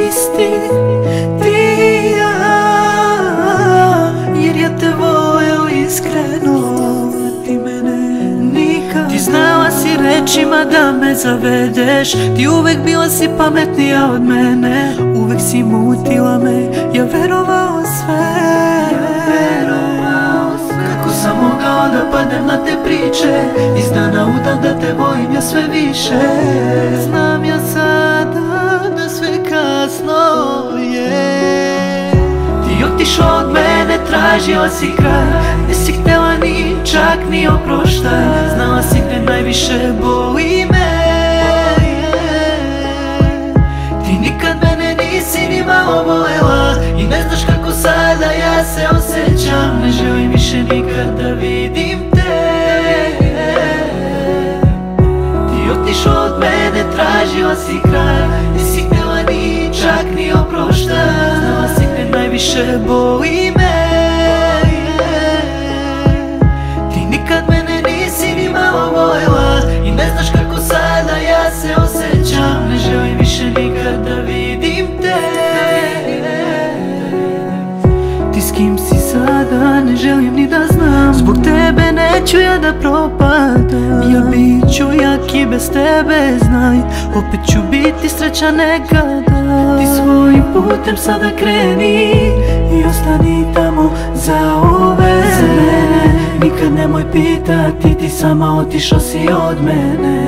isti, ti i ja, jer ja te voleo iskreno, ti mene nikad. Ti znala si rečima da me zavedeš, ti uvek bila si pametnija od mene, uvek si mutila me, ja verovao sve. Kako sam mogao da padnem na te priče, iz dana u dan da te volim ja sve više. Znam ja sada da sve kasno je. Ti otišao od mene, tražila si kraj, nisi htjela ni čak ni oproštaj. Znala si gde najviše boli me. Ti nikad mene nisi ni malo volela i ne znaš kako sada ja se osjećam. Ne želim više nikad da vidim te. Ti otišao od mene, tražila si kraj, nisi htjela ni čak ni oproštaj. Znala si gde najviše boli me. Ti nikad mene nisi ni malo volela i ne znaš kako sada ja se osjećam. Ne želim više nikad da vidim te. Ti s kim si sada ne želim ni da znam, zbog tebe neću ja da propadam. Ja bit ću jak i bez tebe, znaj, opet ću biti srećan nekada. Ti svojim putem sada kreni i ostani tamo zauvek. Za mene nikad nemoj pitati, ti sama otišao si od mene.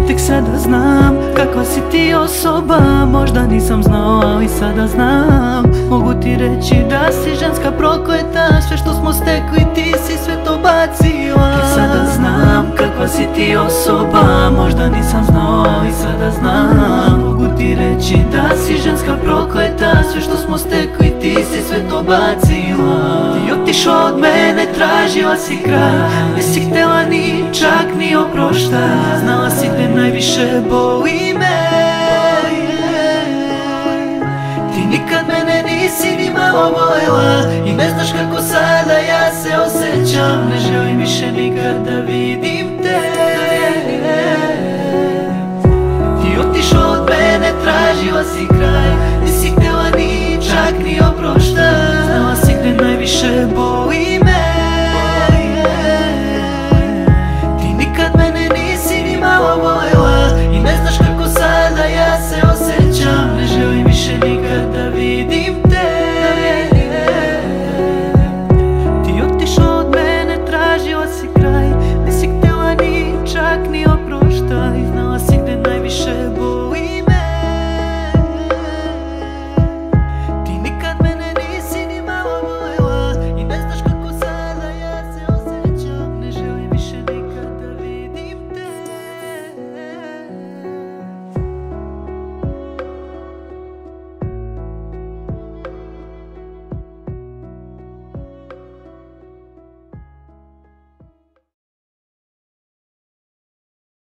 Tek sada znam kakva si ti osoba, možda nisam znao, ali sada znam. Mogu ti reći da si ženska prokleta, sve što smo stekli ti si sve to bacila. Tek sada znam kakva si ti osoba, možda nisam znao, ali sada znam. Mogu ti reći da si ženska prokleta, sve što smo stekli ti si sve to bacila. Ti otišao od mene, tražila si kraj, nisi htjela ni čak ni oproštaj. Znala si gde najviše boli me. Ti nikad mene nisi ni malo volela i ne znaš kako sada ja se osjećam. Ne želim više nikad da vidim te. Ti otišao od mene, tražila si kraj,